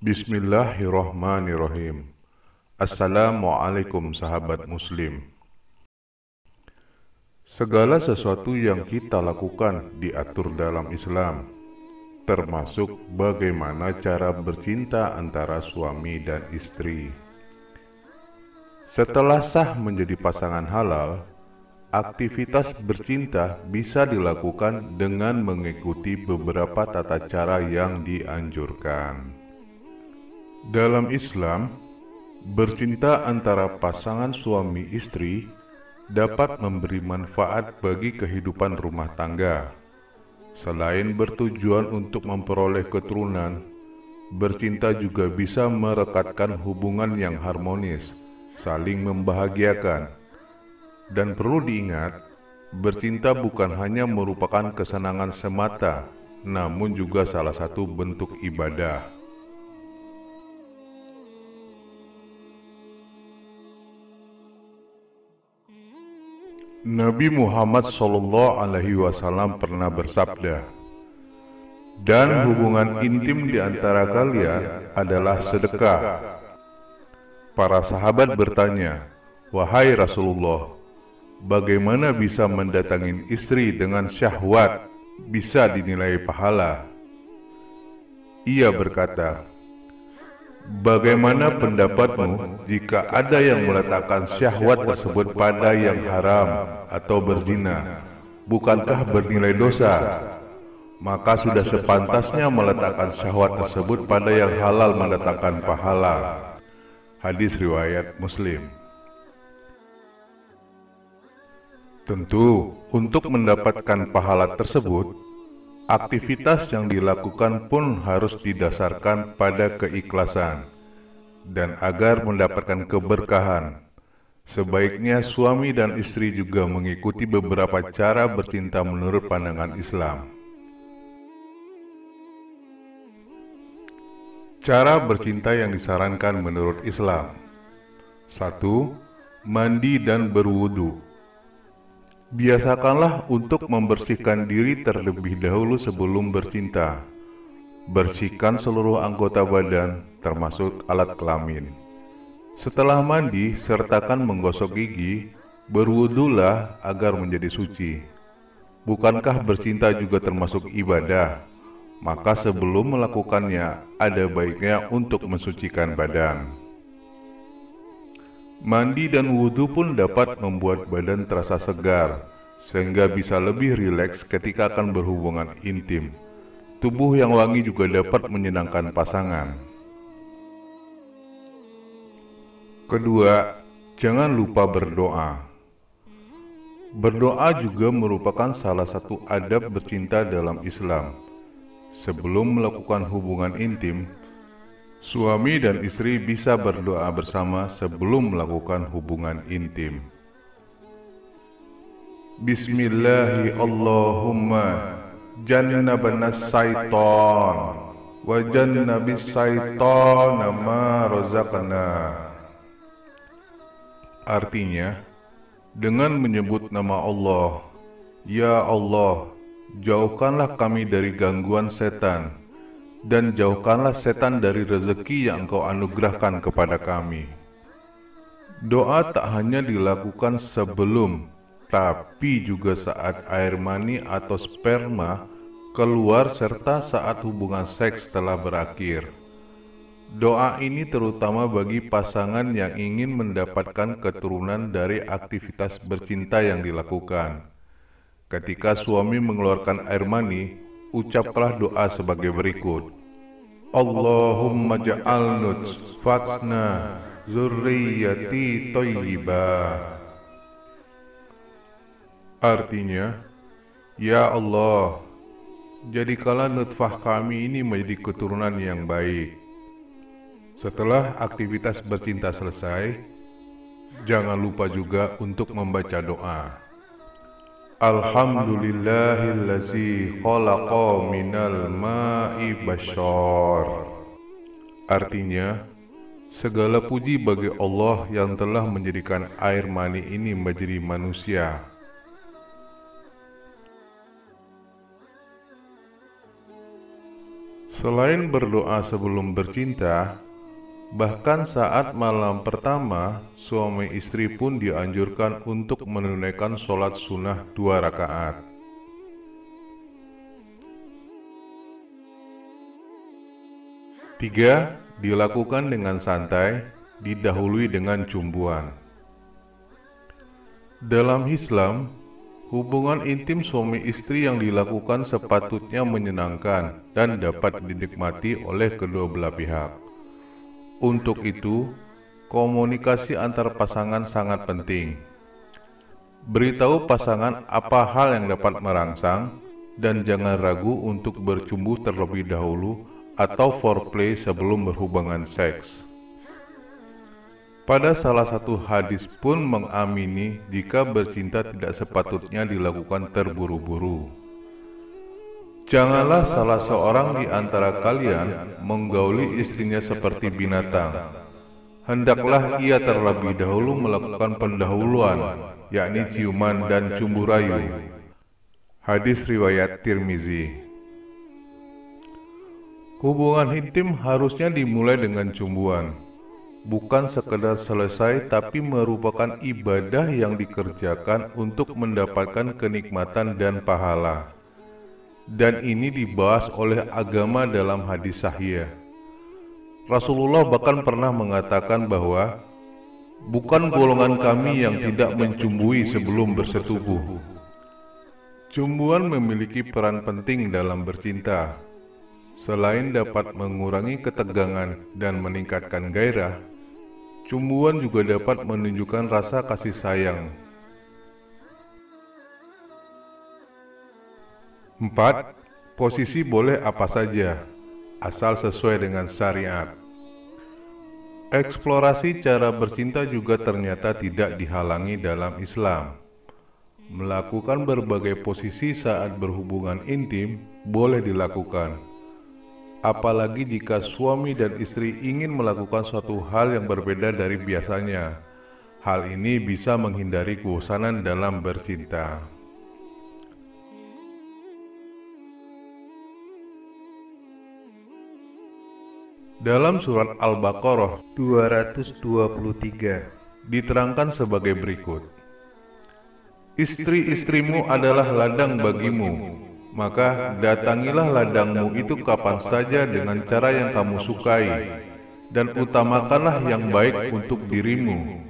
Bismillahirrohmanirrohim. Assalamualaikum sahabat muslim. Segala sesuatu yang kita lakukan diatur dalam Islam, termasuk bagaimana cara bercinta antara suami dan istri. Setelah sah menjadi pasangan halal, aktivitas bercinta bisa dilakukan dengan mengikuti beberapa tata cara yang dianjurkan. Dalam Islam, bercinta antara pasangan suami istri dapat memberi manfaat bagi kehidupan rumah tangga. Selain bertujuan untuk memperoleh keturunan, bercinta juga bisa merekatkan hubungan yang harmonis, saling membahagiakan. Dan perlu diingat, bercinta bukan hanya merupakan kesenangan semata, namun juga salah satu bentuk ibadah. Nabi Muhammad SAW pernah bersabda, "Dan hubungan intim di antara kalian adalah sedekah." Para sahabat bertanya, "Wahai Rasulullah, bagaimana bisa mendatangi istri dengan syahwat bisa dinilai pahala?" Ia berkata, "Bagaimana pendapatmu jika ada yang meletakkan syahwat tersebut pada yang haram atau berzina? Bukankah bernilai dosa? Maka sudah sepantasnya meletakkan syahwat tersebut pada yang halal mendatangkan pahala." Hadis riwayat Muslim. Tentu, untuk mendapatkan pahala tersebut, aktivitas yang dilakukan pun harus didasarkan pada keikhlasan. Dan agar mendapatkan keberkahan, sebaiknya suami dan istri juga mengikuti beberapa cara bercinta menurut pandangan Islam. Cara bercinta yang disarankan menurut Islam: 1. Mandi dan berwudu. Biasakanlah untuk membersihkan diri terlebih dahulu sebelum bercinta. Bersihkan seluruh anggota badan, termasuk alat kelamin. Setelah mandi, sertakan menggosok gigi, berwudulah agar menjadi suci. Bukankah bercinta juga termasuk ibadah? Maka sebelum melakukannya, ada baiknya untuk mensucikan badan. Mandi dan wudhu pun dapat membuat badan terasa segar, sehingga bisa lebih rileks ketika akan berhubungan intim. Tubuh yang wangi juga dapat menyenangkan pasangan. Kedua, jangan lupa berdoa. Berdoa juga merupakan salah satu adab bercinta dalam Islam. Sebelum melakukan hubungan intim, suami dan istri bisa berdoa bersama sebelum melakukan hubungan intim. Bismillahi Allahumma jannabna syaitan wa jannabis syaitan ma razaqna. Artinya, dengan menyebut nama Allah, "Ya Allah, jauhkanlah kami dari gangguan setan, dan jauhkanlah setan dari rezeki yang Engkau anugerahkan kepada kami." Doa tak hanya dilakukan sebelum, tapi juga saat air mani atau sperma keluar serta saat hubungan seks telah berakhir. Doa ini terutama bagi pasangan yang ingin mendapatkan keturunan dari aktivitas bercinta yang dilakukan. Ketika suami mengeluarkan air mani, ucaplah doa sebagai berikut: "Allahumma ja'al nutfatsna zurriyati thayyibah." Artinya, "Ya Allah, jadikanlah nutfah kami ini menjadi keturunan yang baik." Setelah aktivitas bercinta selesai, jangan lupa juga untuk membaca doa: "Alhamdulillahillazi khalaqa minal ma'i basyar." Artinya, segala puji bagi Allah yang telah menjadikan air mani ini menjadi manusia. Selain berdoa sebelum bercinta, bahkan saat malam pertama, suami istri pun dianjurkan untuk menunaikan sholat sunnah 2 rakaat. Tiga, dilakukan dengan santai, didahului dengan cumbuan. Dalam Islam, hubungan intim suami istri yang dilakukan sepatutnya menyenangkan dan dapat dinikmati oleh kedua belah pihak. Untuk itu, komunikasi antar pasangan sangat penting. Beritahu pasangan apa hal yang dapat merangsang, dan jangan ragu untuk bercumbu terlebih dahulu atau foreplay sebelum berhubungan seks. Pada salah satu hadis pun mengamini jika bercinta tidak sepatutnya dilakukan terburu-buru. Janganlah salah seorang di antara kalian menggauli istrinya seperti binatang. Hendaklah ia terlebih dahulu melakukan pendahuluan, yakni ciuman dan cumbu rayu. Hadis riwayat Tirmizi. Hubungan intim harusnya dimulai dengan cumbuan, bukan sekedar selesai tapi merupakan ibadah yang dikerjakan untuk mendapatkan kenikmatan dan pahala. Dan ini dibahas oleh agama dalam hadis sahih. Rasulullah bahkan pernah mengatakan bahwa bukan golongan kami yang tidak mencumbui sebelum bersetubuh. Cumbuan memiliki peran penting dalam bercinta. Selain dapat mengurangi ketegangan dan meningkatkan gairah, cumbuan juga dapat menunjukkan rasa kasih sayang. 4. Posisi boleh apa saja, asal sesuai dengan syariat. Eksplorasi cara bercinta juga ternyata tidak dihalangi dalam Islam. Melakukan berbagai posisi saat berhubungan intim boleh dilakukan. Apalagi jika suami dan istri ingin melakukan suatu hal yang berbeda dari biasanya. Hal ini bisa menghindari kebosanan dalam bercinta. Dalam surat Al-Baqarah 223 diterangkan sebagai berikut. Istri-istrimu adalah ladang bagimu, maka datangilah ladangmu itu kapan saja dengan cara yang kamu sukai, dan utamakanlah yang baik untuk dirimu.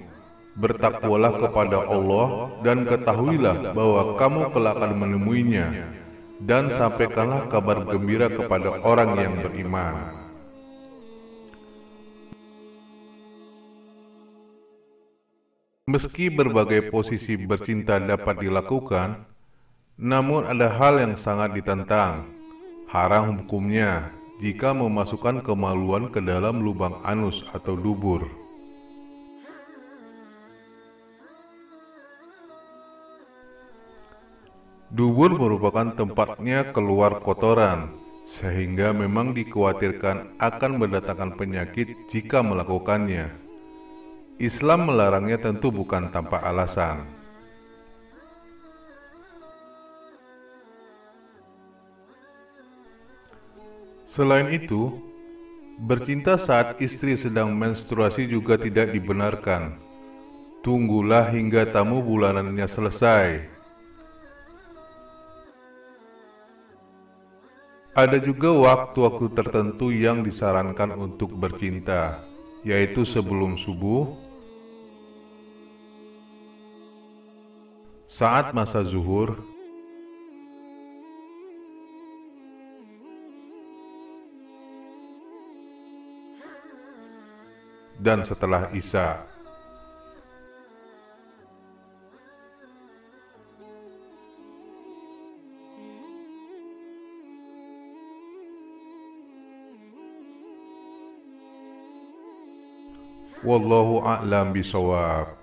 Bertakwalah kepada Allah dan ketahuilah bahwa kamu kelak akan menemuinya, dan sampaikanlah kabar gembira kepada orang yang beriman. Meski berbagai posisi bercinta dapat dilakukan, namun ada hal yang sangat ditentang. Haram hukumnya jika memasukkan kemaluan ke dalam lubang anus atau dubur. Dubur merupakan tempatnya keluar kotoran, sehingga memang dikhawatirkan akan mendatangkan penyakit jika melakukannya. Islam melarangnya tentu bukan tanpa alasan. Selain itu, bercinta saat istri sedang menstruasi juga tidak dibenarkan. Tunggulah hingga tamu bulanannya selesai. Ada juga waktu-waktu tertentu yang disarankan untuk bercinta, yaitu sebelum subuh, saat masa zuhur, dan setelah Isya. Wallahu a'lam bishawab.